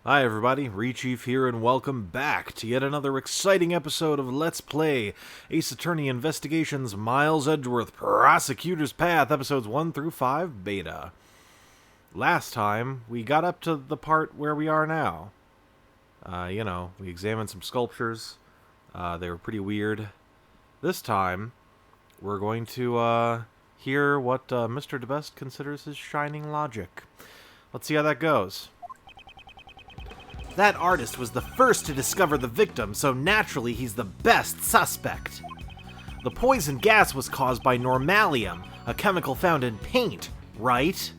Hi everybody, Rechief here and welcome back to yet another exciting episode of Let's Play Ace Attorney Investigations Miles Edgeworth Prosecutor's Path, episodes 1 through 5 beta. Last time, we got up to the part where we are now. We examined some sculptures. They were pretty weird. This time, we're going to hear what Mr. DeBeste considers his shining logic. Let's see how that goes. That artist was the first to discover the victim, so naturally he's the best suspect. The poison gas was caused by normalium, a chemical found in paint, right?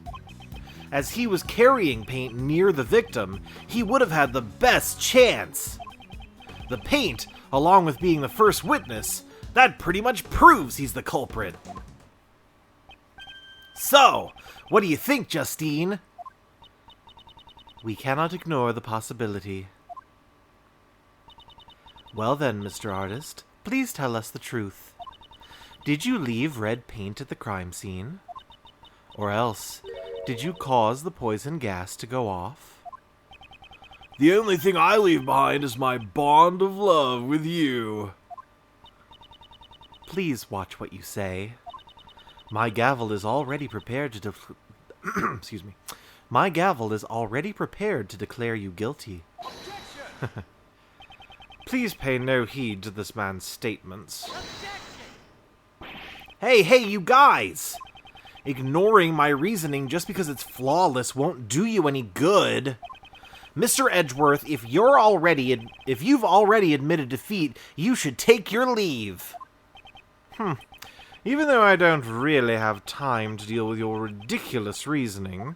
As he was carrying paint near the victim, he would have had the best chance. The paint, along with being the first witness, that pretty much proves he's the culprit. So, what do you think, Justine? We cannot ignore the possibility. Well then, Mr. Artist, please tell us the truth. Did you leave red paint at the crime scene? Or else, did you cause the poison gas to go off? The only thing I leave behind is my bond of love with you. Please watch what you say. My gavel is already prepared to excuse me. My gavel is already prepared to declare you guilty. Please pay no heed to this man's statements. Hey, you guys! Ignoring my reasoning just because it's flawless won't do you any good. Mr. Edgeworth, if you've already admitted defeat, you should take your leave. Even though I don't really have time to deal with your ridiculous reasoning.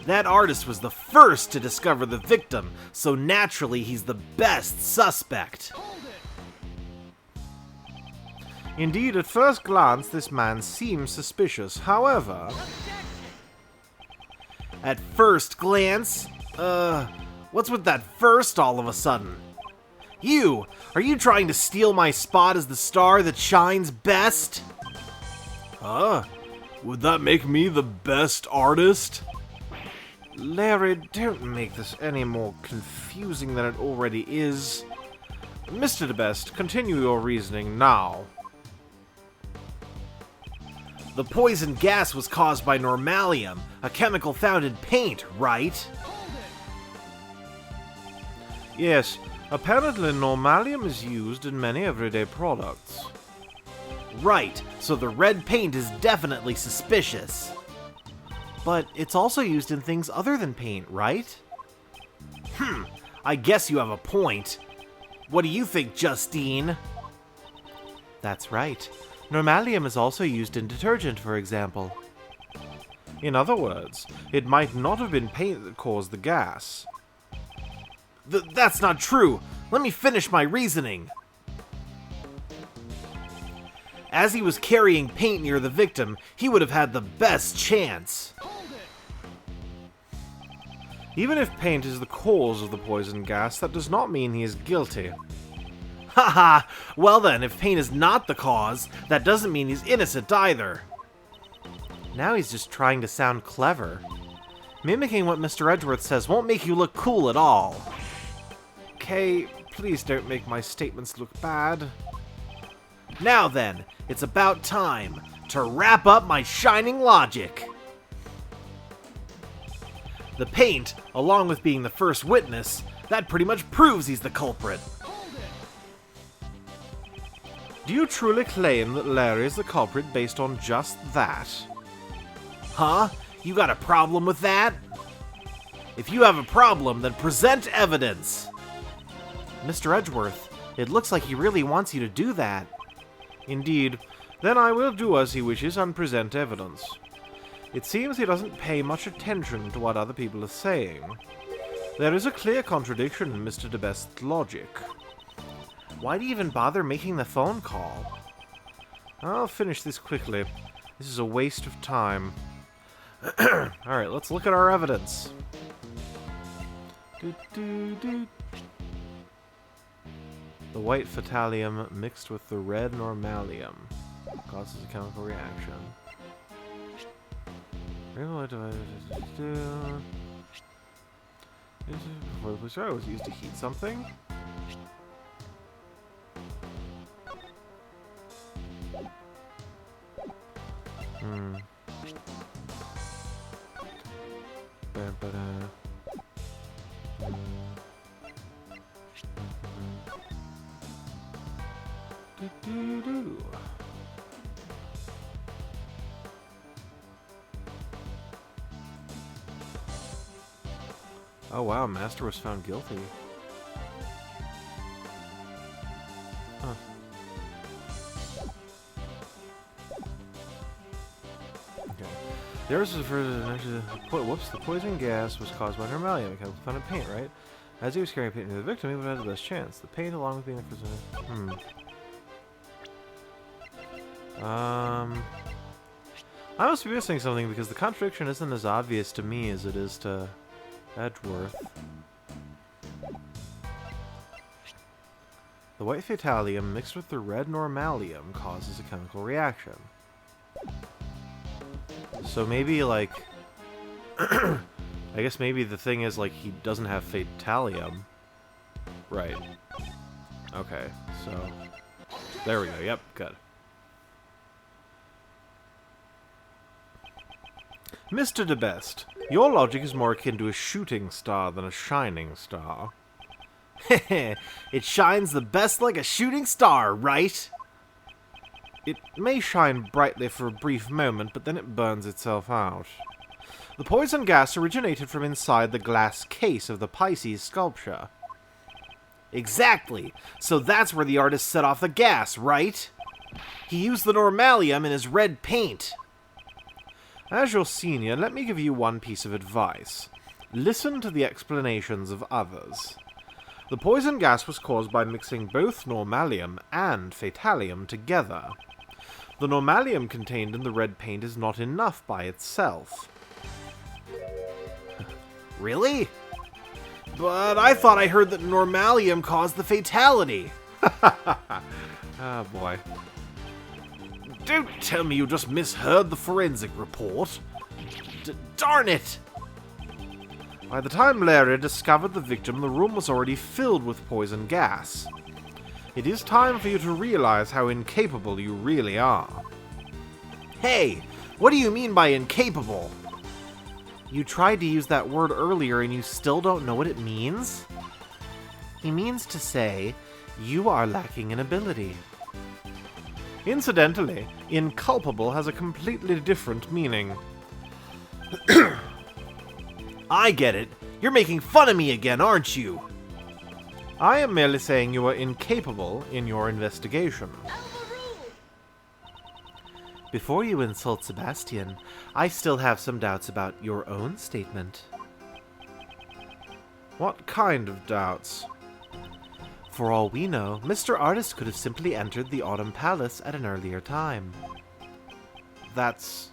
That artist was the first to discover the victim, so naturally he's the best suspect. Indeed, at first glance, this man seems suspicious. However, at first glance? What's with that first all of a sudden? Are you trying to steal my spot as the star that shines best? Would that make me the best artist? Larry, don't make this any more confusing than it already is. Mr. DeBeste, continue your reasoning now. The poison gas was caused by normalium, a chemical found in paint, right? Yes, apparently normalium is used in many everyday products. Right, so the red paint is definitely suspicious. But it's also used in things other than paint, right? I guess you have a point. What do you think, Justine? That's right. Normalium is also used in detergent, for example. In other words, it might not have been paint that caused the gas. That's not true! Let me finish my reasoning! As he was carrying paint near the victim, he would have had the best chance. Even if paint is the cause of the poison gas, that does not mean he is guilty. Haha! Well then, if paint is not the cause, that doesn't mean he's innocent either. Now he's just trying to sound clever. Mimicking what Mr. Edgeworth says won't make you look cool at all. Okay, please don't make my statements look bad. Now then, it's about time to wrap up my shining logic. The paint, along with being the first witness, that pretty much proves he's the culprit. Do you truly claim that Larry is the culprit based on just that? Huh? You got a problem with that? If you have a problem, then present evidence. Mr. Edgeworth, it looks like he really wants you to do that. Indeed. Then I will do as he wishes and present evidence. It seems he doesn't pay much attention to what other people are saying. There is a clear contradiction in Mr. DeBeste's logic. Why do you even bother making the phone call? I'll finish this quickly. This is a waste of time. Alright, let's look at our evidence. The white fatalium mixed with the red normalium causes a chemical reaction. Before the police was used to heat something. Oh wow, Master was found guilty. Huh. Okay. There's the whoops, the poison gas was caused by normalia, chemical found in paint, right? As he was carrying paint to the victim, he would have had the best chance. The paint along with being the prisoner. I must be missing something because the contradiction isn't as obvious to me as it is to Edgeworth. The white fatalium mixed with the red normalium causes a chemical reaction. So maybe, like... I guess maybe the thing is, like, he doesn't have fatalium. Right. Okay, so... There we go, yep, good. Mr. DeBeste, your logic is more akin to a shooting star than a shining star. Heh, it shines the best like a shooting star, right? It may shine brightly for a brief moment, but then it burns itself out. The poison gas originated from inside the glass case of the Pisces sculpture. Exactly! So that's where the artist set off the gas, right? He used the normalium in his red paint. As your senior, let me give you one piece of advice. Listen to the explanations of others. The poison gas was caused by mixing both normalium and fatalium together. The normalium contained in the red paint is not enough by itself. Really? But I thought I heard that normalium caused the fatality. Oh boy. Don't tell me you just misheard the forensic report. Darn it! By the time Larry discovered the victim, the room was already filled with poison gas. It is time for you to realize how incapable you really are. Hey, what do you mean by incapable? You tried to use that word earlier and you still don't know what it means? He means to say, you are lacking in ability. Incidentally, inculpable has a completely different meaning. I get it. You're making fun of me again, aren't you? I am merely saying you are incapable in your investigation. Before you insult Sebastian, I still have some doubts about your own statement. What kind of doubts? For all we know, Mr. Artist could have simply entered the Autumn Palace at an earlier time. That's...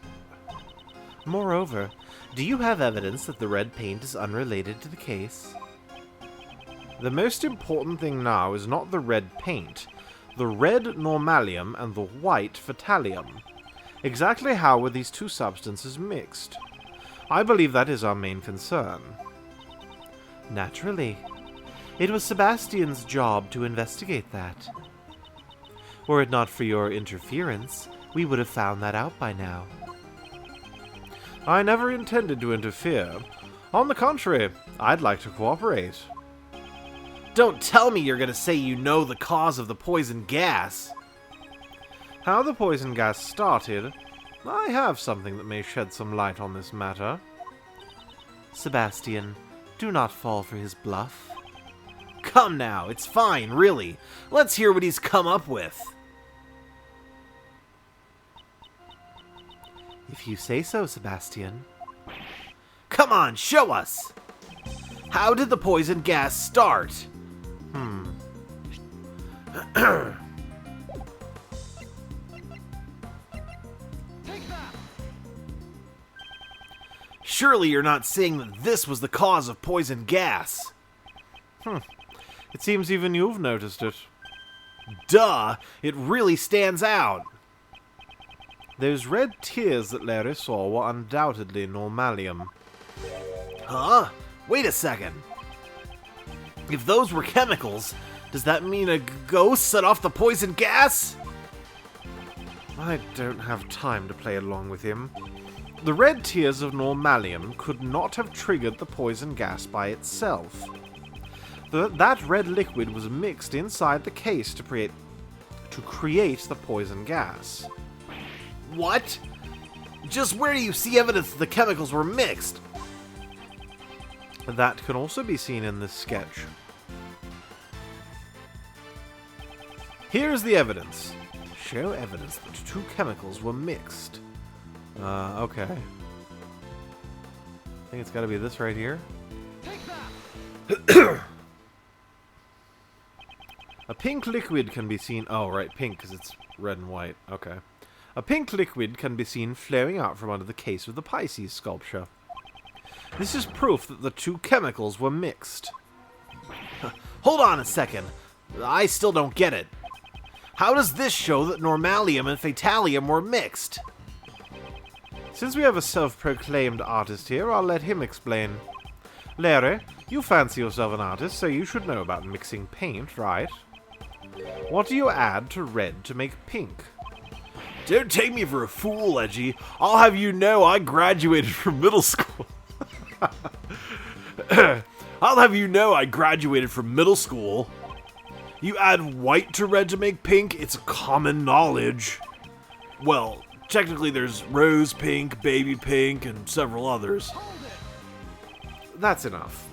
Moreover, do you have evidence that the red paint is unrelated to the case? The most important thing now is not the red paint, the red normalium and the white fatalium. Exactly how were these two substances mixed? I believe that is our main concern. Naturally. It was Sebastian's job to investigate that. Were it not for your interference, we would have found that out by now. I never intended to interfere. On the contrary, I'd like to cooperate. Don't tell me you're going to say you know the cause of the poison gas. How the poison gas started, I have something that may shed some light on this matter. Sebastian, do not fall for his bluff. Come now, it's fine, really. Let's hear what he's come up with. If you say so, Sebastian. Come on, show us! How did the poison gas start? Surely you're not saying that this was the cause of poison gas. It seems even you've noticed it. Duh! It really stands out. Those red tears that Larry saw were undoubtedly normalium. Huh? Wait a second. If those were chemicals, does that mean a ghost set off the poison gas? I don't have time to play along with him. The red tears of normalium could not have triggered the poison gas by itself. That red liquid was mixed inside the case to create the poison gas. What? Just where do you see evidence that the chemicals were mixed? That can also be seen in this sketch. Here's the evidence. Show evidence that two chemicals were mixed. Okay. I think it's gotta be this right here. A pink liquid can be seen... Oh, right, pink, because it's red and white. Okay. A pink liquid can be seen flaring out from under the case of the Pisces sculpture. This is proof that the two chemicals were mixed. Hold on a second. I still don't get it. How does this show that normalium and fatalium were mixed? Since we have a self-proclaimed artist here, I'll let him explain. Larry, you fancy yourself an artist, so you should know about mixing paint, right? What do you add to red to make pink? Don't take me for a fool, Edgy. I'll have you know I graduated from middle school. I'll have you know I graduated from middle school. You add white to red to make pink, it's common knowledge. Well, technically there's rose pink, baby pink, and several others. That's enough.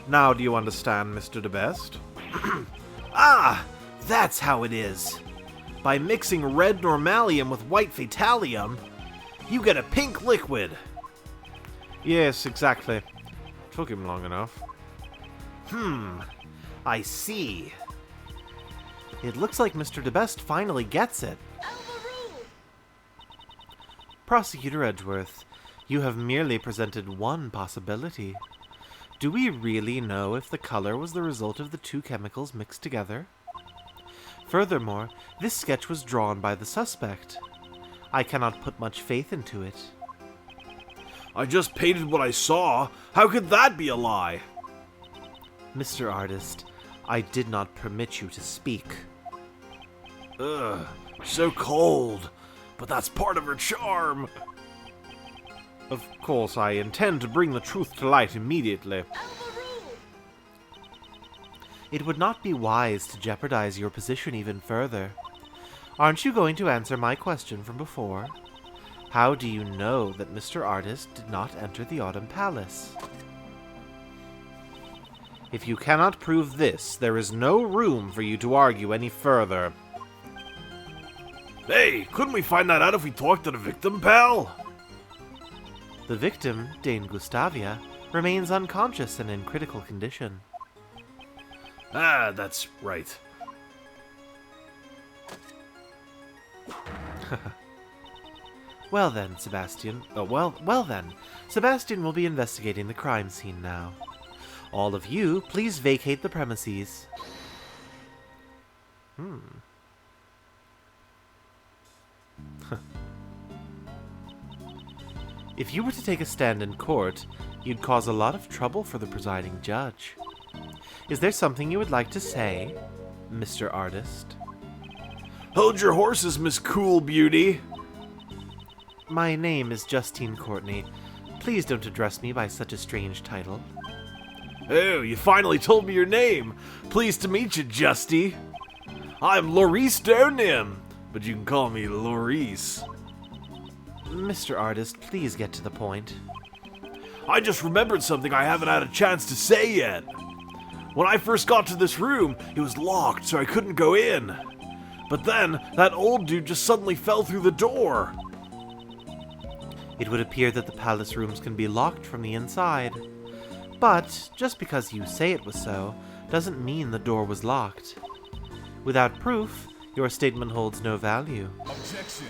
Now do you understand, Mr. DeBeste? Ah, that's how it is. By mixing red normalium with white fatalium, you get a pink liquid. Yes, exactly. Took him long enough. I see. It looks like Mr. DeBeste finally gets it. Prosecutor Edgeworth, you have merely presented one possibility. Do we really know if the color was the result of the two chemicals mixed together? Furthermore, this sketch was drawn by the suspect. I cannot put much faith into it. I just painted what I saw. How could that be a lie? Mr. Artist, I did not permit you to speak. Ugh, so cold. But that's part of her charm. Of course, I intend to bring the truth to light immediately. It would not be wise to jeopardize your position even further. Aren't you going to answer my question from before? How do you know that Mr. Artist did not enter the Autumn Palace? If you cannot prove this, there is no room for you to argue any further. Hey, couldn't we find that out if we talked to the victim, pal? The victim, Dame Gustavia, remains unconscious and in critical condition. Ah, that's right. Well then, Sebastian. Well then. Sebastian will be investigating the crime scene now. All of you, please vacate the premises. If you were to take a stand in court, you'd cause a lot of trouble for the presiding judge. Is there something you would like to say, Mr. Artist? Hold your horses, Miss Cool Beauty. My name is Justine Courtney. Please don't address me by such a strange title. Oh, you finally told me your name. Pleased to meet you, Justy. I'm Laurice Donim, but you can call me Laurice. Mr. Artist, please get to the point. I just remembered something I haven't had a chance to say yet. When I first got to this room, it was locked, so I couldn't go in. But then, that old dude just suddenly fell through the door. It would appear that the palace rooms can be locked from the inside. But, just because you say it was so, doesn't mean the door was locked. Without proof, your statement holds no value. Objection.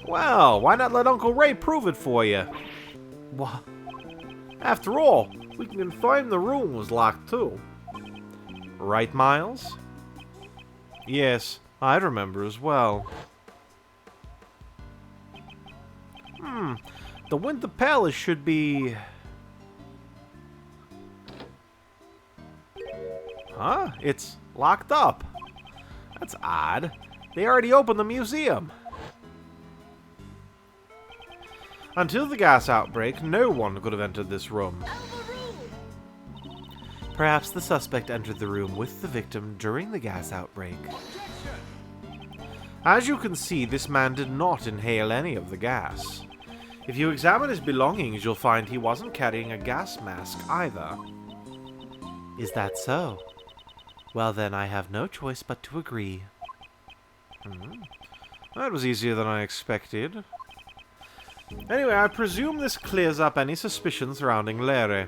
Well, why not let Uncle Ray prove it for you? What? After all, we can confirm the room was locked too. Right, Miles? Yes, I remember as well. The Winter Palace should be... Huh? It's locked up. That's odd. They already opened the museum. Until the gas outbreak, no one could have entered this room. Perhaps the suspect entered the room with the victim during the gas outbreak. As you can see, this man did not inhale any of the gas. If you examine his belongings, you'll find he wasn't carrying a gas mask either. Is that so? Well then, I have no choice but to agree. That was easier than I expected. Anyway, I presume this clears up any suspicion surrounding Larry.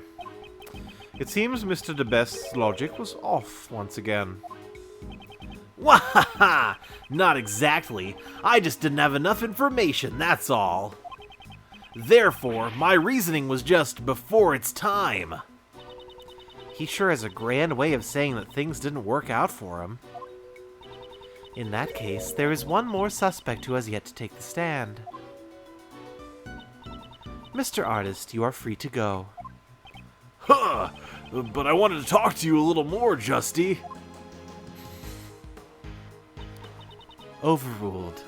It seems Mr. DeBeste's logic was off once again. Wahaha! Not exactly. I just didn't have enough information, that's all. Therefore, my reasoning was just before its time. He sure has a grand way of saying that things didn't work out for him. In that case, there is one more suspect who has yet to take the stand. Mr. Artist, you are free to go. Huh! But I wanted to talk to you a little more, Justy. Overruled.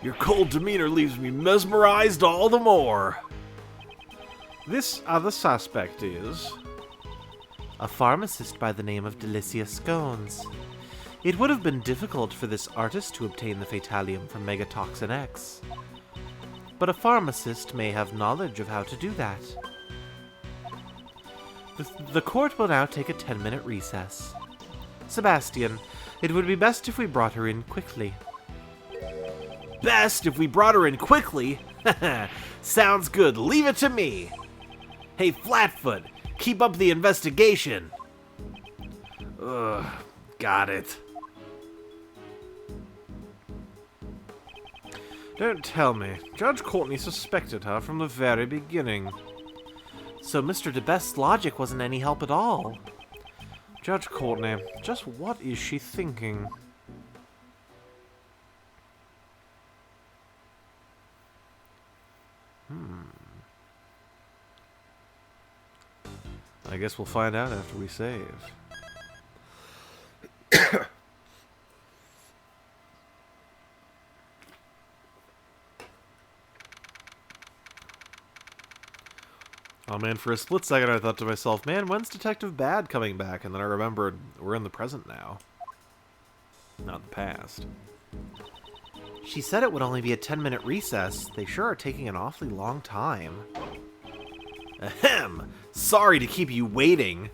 Your cold demeanor leaves me mesmerized all the more. This other suspect is... a pharmacist by the name of Delicia Scones. It would have been difficult for this artist to obtain the Fatalium from Megatoxin X. But a pharmacist may have knowledge of how to do that. The court will now take a 10-minute recess. Sebastian, it would be best if we brought her in quickly. Best if we brought her in quickly? Sounds good. Leave it to me. Hey, Flatfoot, keep up the investigation. Ugh, got it. Don't tell me. Judge Courtney suspected her from the very beginning. So Mr. DeBeste's logic wasn't any help at all. Judge Courtney, just what is she thinking? I guess we'll find out after we save. Oh man, for a split second I thought to myself, man, when's Detective Bad coming back? And then I remembered we're in the present now. Not the past. She said it would only be a 10-minute recess. They sure are taking an awfully long time. Ahem! Sorry to keep you waiting.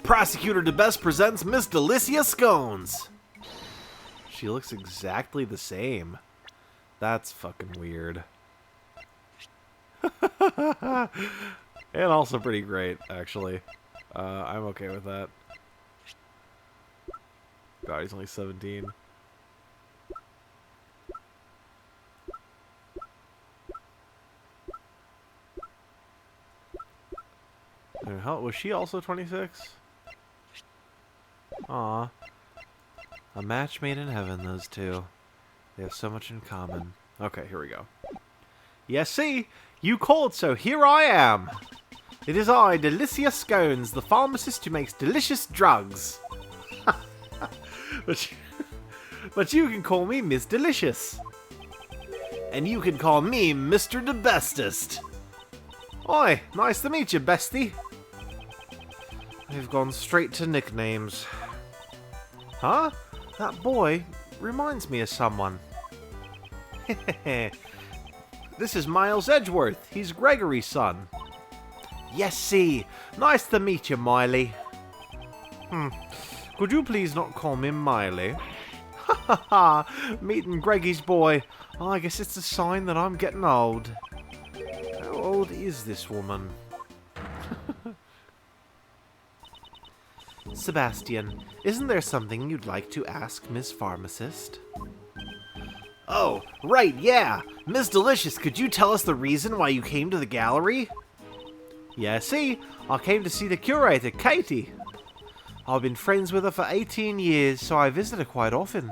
Prosecutor DeBeste presents Miss Delicia Scones. She looks exactly the same. That's fucking weird. And also pretty great, actually. I'm okay with that. God, he's only 17. How, was she also 26? Aw. A match made in heaven, those two. They have so much in common. Okay, here we go. Yes, see? You called, so here I am. It is I, Delicia Scones, the pharmacist who makes delicious drugs. But you can call me Miss Delicious. And you can call me Mr. DeBestest. Oi, nice to meet you, bestie. They've gone straight to nicknames. Huh? That boy reminds me of someone. This is Miles Edgeworth. He's Gregory's son. Yes, see. Nice to meet you, Miley. Could you please not call me Miley? Ha ha ha. Meeting Greggy's boy. I guess it's a sign that I'm getting old. How old is this woman? Sebastian, isn't there something you'd like to ask Miss Pharmacist? Oh, right, yeah. Miss Delicious, could you tell us the reason why you came to the gallery? Yeah, see, I came to see the curator, Katie. I've been friends with her for 18 years, so I visit her quite often.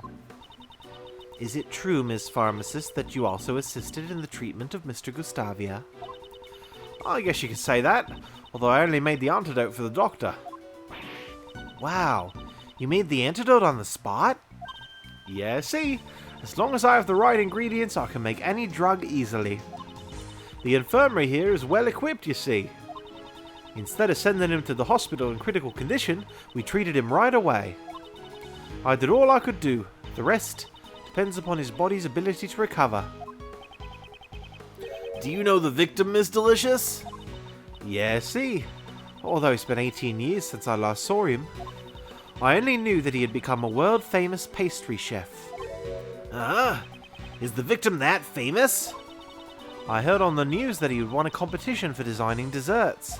Is it true, Miss Pharmacist, that you also assisted in the treatment of Mr. Gustavia? I guess you could say that, although I only made the antidote for the doctor. Wow, you made the antidote on the spot? Yeah, see? As long as I have the right ingredients, I can make any drug easily. The infirmary here is well equipped, you see. Instead of sending him to the hospital in critical condition, we treated him right away. I did all I could do. The rest depends upon his body's ability to recover. Do you know the victim, Miss Delicious? Yeah, see? Although it's been 18 years since I last saw him, I only knew that he had become a world-famous pastry chef. Ah, is the victim that famous? I heard on the news that he had won a competition for designing desserts.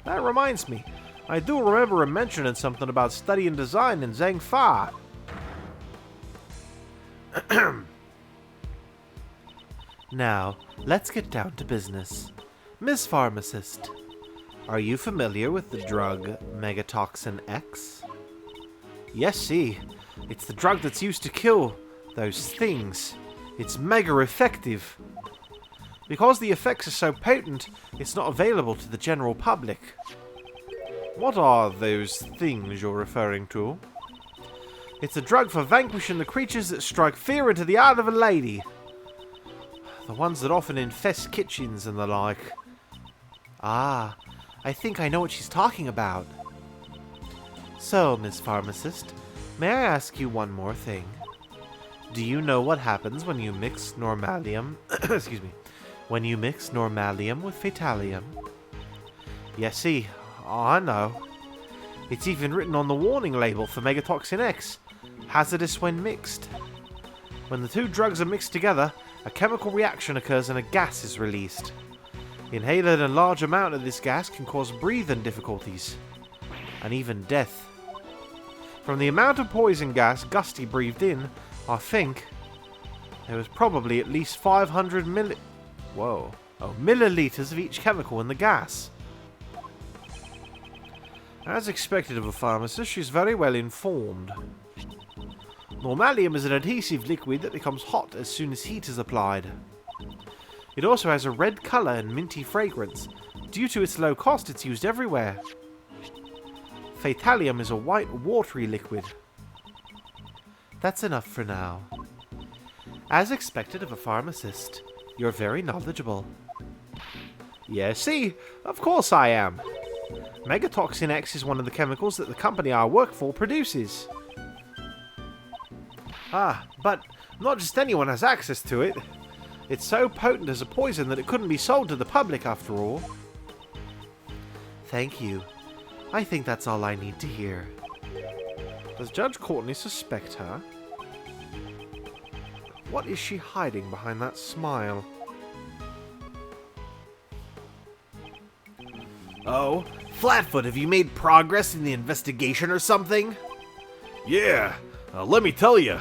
That reminds me, I do remember him mentioning something about studying design in Zhangfa. Now, let's get down to business. Miss Pharmacist, are you familiar with the drug Megatoxin X? Yes, see. It's the drug that's used to kill those things. It's mega effective. Because the effects are so potent, it's not available to the general public. What are those things you're referring to? It's a drug for vanquishing the creatures that strike fear into the heart of a lady. The ones that often infest kitchens and the like. Ah, I think I know what she's talking about. So, Miss Pharmacist, may I ask you one more thing? Do you know what happens when you mix normalium... excuse me. When you mix normalium with fatalium? Yes, see. I know. It's even written on the warning label for Megatoxin X. Hazardous when mixed. When the two drugs are mixed together, a chemical reaction occurs and a gas is released. Inhaling a large amount of this gas can cause breathing difficulties, and even death. From the amount of poison gas Gusty breathed in, I think there was probably at least 500 milliliters of each chemical in the gas. As expected of a pharmacist, she's very well informed. Normalium is an adhesive liquid that becomes hot as soon as heat is applied. It also has a red colour and minty fragrance. Due to its low cost, it's used everywhere. Fatalium is a white, watery liquid. That's enough for now. As expected of a pharmacist, you're very knowledgeable. Yeah, see? Of course I am. Megatoxin X is one of the chemicals that the company I work for produces. Ah, but not just anyone has access to it. It's so potent as a poison that it couldn't be sold to the public after all. Thank you. I think that's all I need to hear. Does Judge Courtney suspect her? What is she hiding behind that smile? Oh, Flatfoot, have you made progress in the investigation or something? Yeah, let me tell you.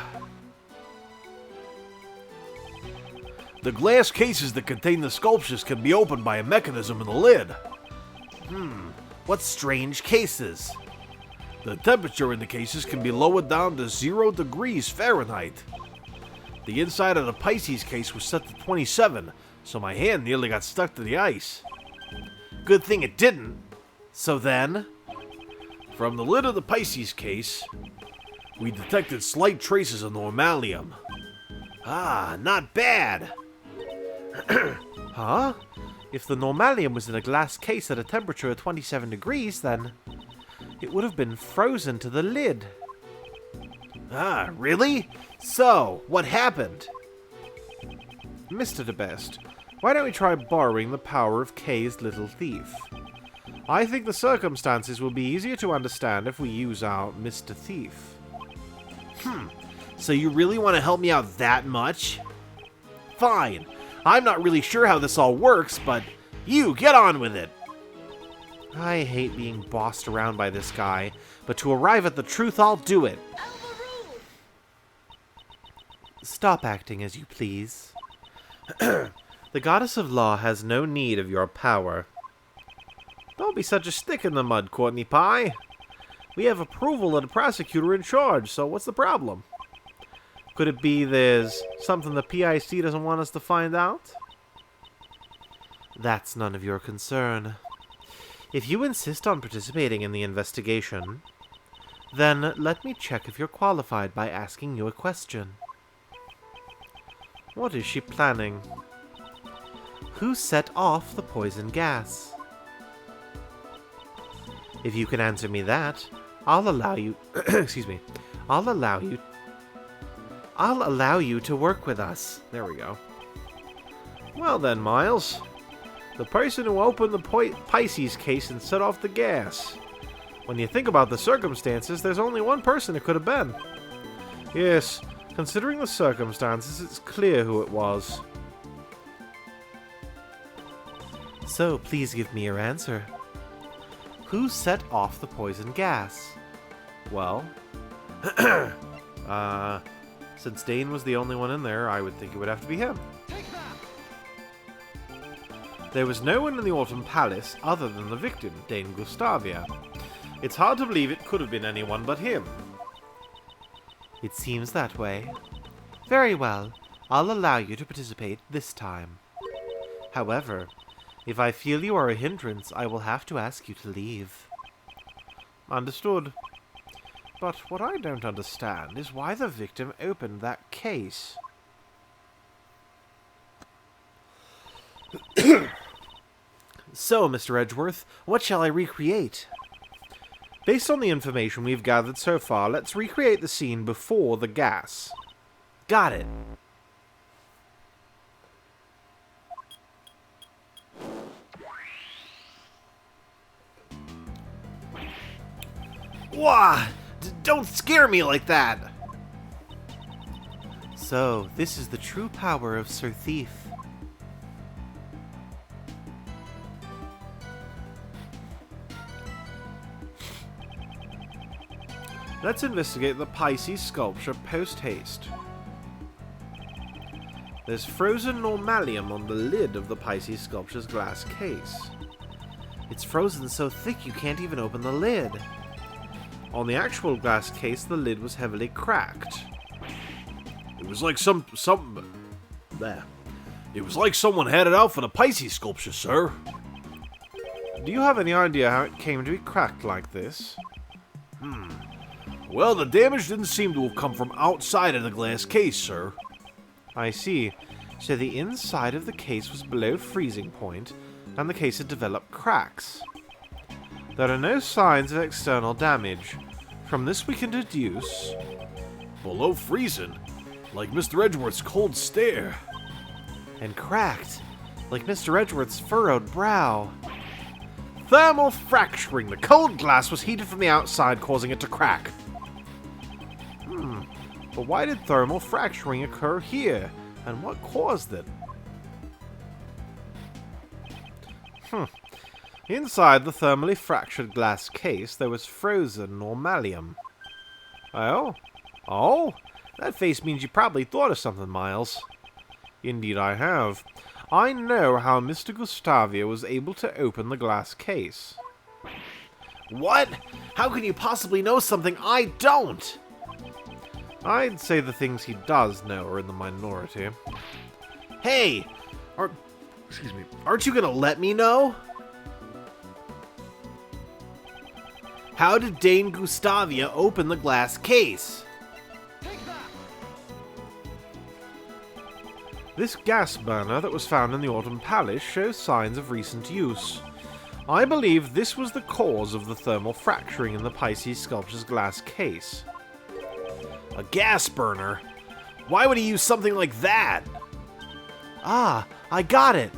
The glass cases that contain the sculptures can be opened by a mechanism in the lid. What strange cases. The temperature in the cases can be lowered down to 0 degrees Fahrenheit. The inside of the Pisces case was set to 27, so my hand nearly got stuck to the ice. Good thing it didn't. So then? From the lid of the Pisces case, we detected slight traces of normalium. Ah, not bad. Huh? If the normalium was in a glass case at a temperature of 27 degrees, then it would have been frozen to the lid. Ah, really? So, what happened? Mr. DeBeste, why don't we try borrowing the power of Kay's little thief? I think the circumstances will be easier to understand if we use our Mr. Thief. So you really want to help me out that much? Fine. I'm not really sure how this all works, but you get on with it. I hate being bossed around by this guy, but to arrive at the truth, I'll do it. Stop acting as you please. The Goddess of Law has no need of your power. Don't be such a stick in the mud, Courtney Pie. We have approval of the prosecutor in charge, so what's the problem? Could it be there's something the PIC doesn't want us to find out? That's none of your concern. If you insist on participating in the investigation, then let me check if you're qualified by asking you a question. What is she planning? Who set off the poison gas? If you can answer me that, I'll allow you excuse me. I'll allow you to work with us. There we go. Well then, Miles. The person who opened the Pisces case and set off the gas. When you think about the circumstances, there's only one person it could have been. Yes, considering the circumstances, it's clear who it was. So, please give me your answer. Who set off the poison gas? Well, since Dane was the only one in there, I would think it would have to be him. There was no one in the Autumn Palace other than the victim, Dane Gustavia. It's hard to believe it could have been anyone but him. It seems that way. Very well, I'll allow you to participate this time. However, if I feel you are a hindrance, I will have to ask you to leave. Understood. But what I don't understand is why the victim opened that case. So, Mr. Edgeworth, what shall I recreate? Based on the information we've gathered so far, let's recreate the scene before the gas. Got it. Wah! Don't scare me like that! So, this is the true power of Sir Thief. Let's investigate the Pisces sculpture post-haste. There's frozen normalium on the lid of the Pisces sculpture's glass case. It's frozen so thick you can't even open the lid. On the actual glass case, the lid was heavily cracked. It was like It was like someone had it out for the Pisces sculpture, sir. Do you have any idea how it came to be cracked like this? Well, the damage didn't seem to have come from outside of the glass case, sir. I see. So the inside of the case was below freezing point, and the case had developed cracks. There are no signs of external damage. From this we can deduce... Below freezing? Like Mr. Edgeworth's cold stare. And cracked, like Mr. Edgeworth's furrowed brow. Thermal fracturing. The cold glass was heated from the outside, causing it to crack. But why did thermal fracturing occur here? And what caused it? Inside the thermally fractured glass case, there was frozen normalium. Oh? That face means you probably thought of something, Miles. Indeed I have. I know how Mr. Gustavia was able to open the glass case. What? How can you possibly know something I don't? I'd say the things he does know are in the minority. Hey! Aren't you gonna let me know? How did Dane Gustavia open the glass case? This gas burner that was found in the Autumn Palace shows signs of recent use. I believe this was the cause of the thermal fracturing in the Pisces sculpture's glass case. A gas burner? Why would he use something like that? Ah, I got it!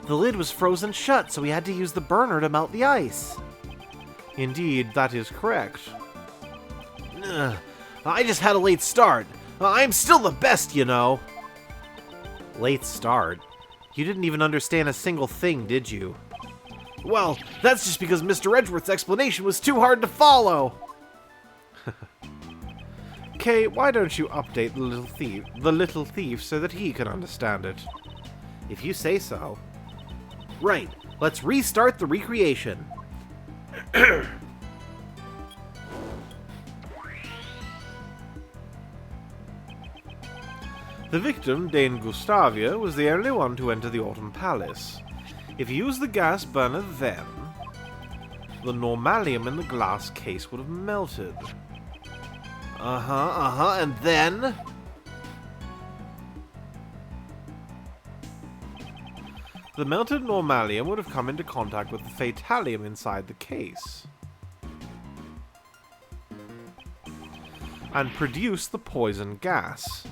The lid was frozen shut, so he had to use the burner to melt the ice. Indeed, that is correct. I just had a late start. I'm still the best, you know. Late start? You didn't even understand a single thing, did you? Well, that's just because Mr. Edgeworth's explanation was too hard to follow. Kay, why don't you update the little thief so that he can understand it? If you say so. Right, let's restart the recreation. The victim, Dame Gustavia, was the only one to enter the Autumn Palace. If you used the gas burner then, the normalium in the glass case would have melted. And then... the melted normalium would have come into contact with the fatalium inside the case and produced the poison gas.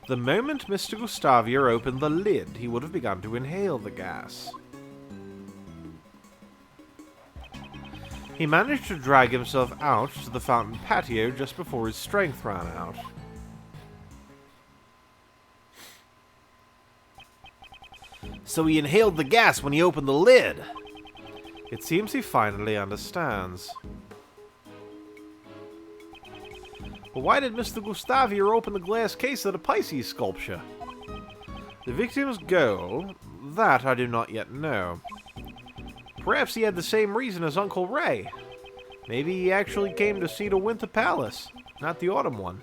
The moment Mr. Gustavia opened the lid, he would have begun to inhale the gas. He managed to drag himself out to the fountain patio just before his strength ran out. So he inhaled the gas when he opened the lid. It seems he finally understands. But why did Mr. Gustavia open the glass case of the Pisces sculpture? The victim's goal? That I do not yet know. Perhaps he had the same reason as Uncle Ray. Maybe he actually came to see the Winter Palace, not the Autumn one.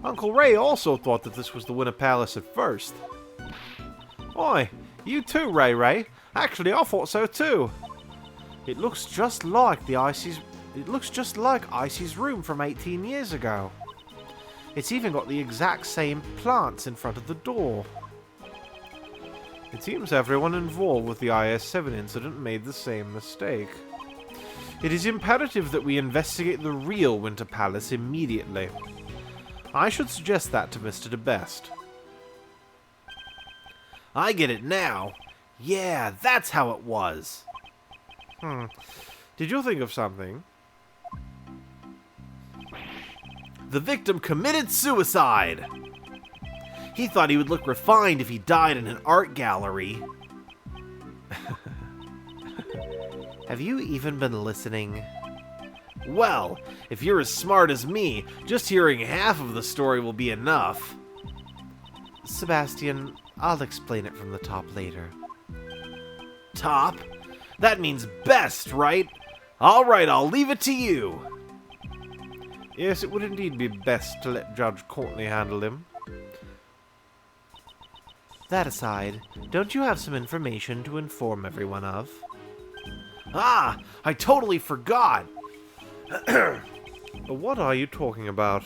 Uncle Ray also thought that this was the Winter Palace at first. Oi, you too, Ray Ray. Actually, I thought so too. It looks just like Icy's room from 18 years ago. It's even got the exact same plants in front of the door. It seems everyone involved with the IS-7 incident made the same mistake. It is imperative that we investigate the real Winter Palace immediately. I should suggest that to Mr. DeBeste. I get it now. Yeah, that's how it was. Did you think of something? The victim committed suicide! He thought he would look refined if he died in an art gallery. Have you even been listening? Well, if you're as smart as me, just hearing half of the story will be enough. Sebastian, I'll explain it from the top later. Top? That means best, right? Alright, I'll leave it to you. Yes, it would indeed be best to let Judge Courtney handle him. That aside, don't you have some information to inform everyone of? Ah, I totally forgot! What are you talking about?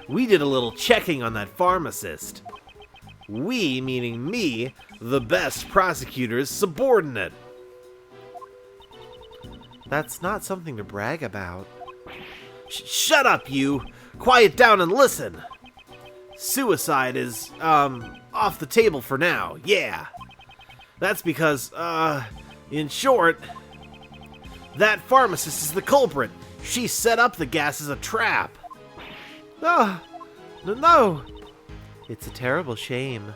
We did a little checking on that pharmacist. We, meaning me, the best prosecutor's subordinate. That's not something to brag about. Shut up, you! Quiet down and listen! Suicide is, off the table for now, yeah. That's because, in short, that pharmacist is the culprit. She set up the gas as a trap. No! It's a terrible shame,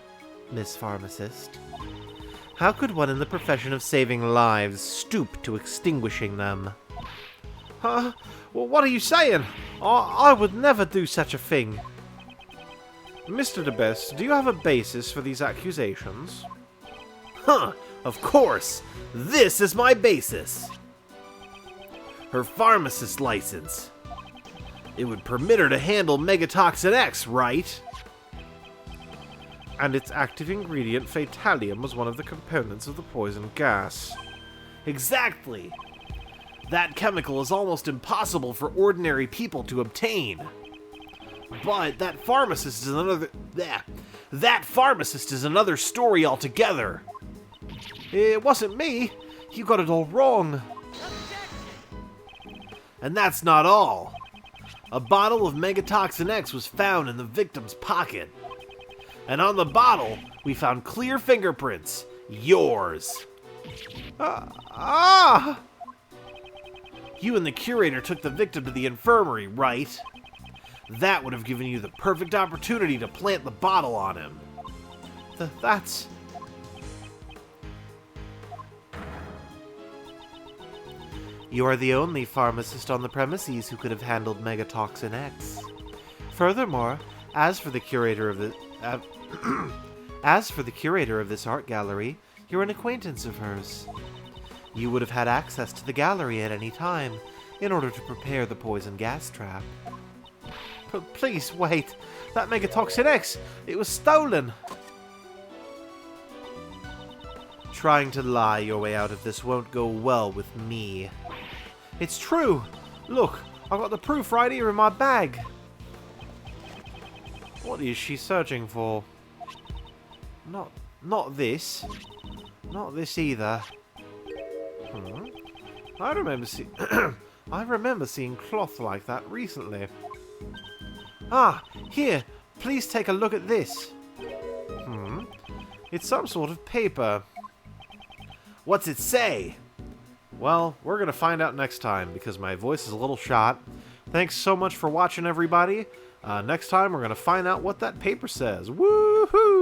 Miss Pharmacist. How could one in the profession of saving lives stoop to extinguishing them? Huh? Well, what are you saying? I would never do such a thing. Mr. DeBeste, do you have a basis for these accusations? Huh, of course. This is my basis. Her pharmacist license. It would permit her to handle Megatoxin X, right? And its active ingredient, fatalium, was one of the components of the poison gas. Exactly! That chemical is almost impossible for ordinary people to obtain. But that pharmacist is another story altogether. It wasn't me. You got it all wrong. And that's not all. A bottle of Megatoxin X was found in the victim's pocket. And on the bottle, we found clear fingerprints. Yours. You and the curator took the victim to the infirmary, right? That would have given you the perfect opportunity to plant the bottle on him. That's... You are the only pharmacist on the premises who could have handled Megatoxin X. Furthermore, as for the curator of this art gallery, you're an acquaintance of hers. You would have had access to the gallery at any time, in order to prepare the poison gas trap. Please, wait. That Megatoxin X! It was stolen! Trying to lie your way out of this won't go well with me. It's true! Look, I've got the proof right here in my bag. What is she searching for? Not this. Not this either. I remember seeing cloth like that recently. Ah, here, please take a look at this. It's some sort of paper. What's it say? Well, we're gonna find out next time because my voice is a little shot. Thanks so much for watching, everybody. Next time we're gonna find out what that paper says. Woohoo!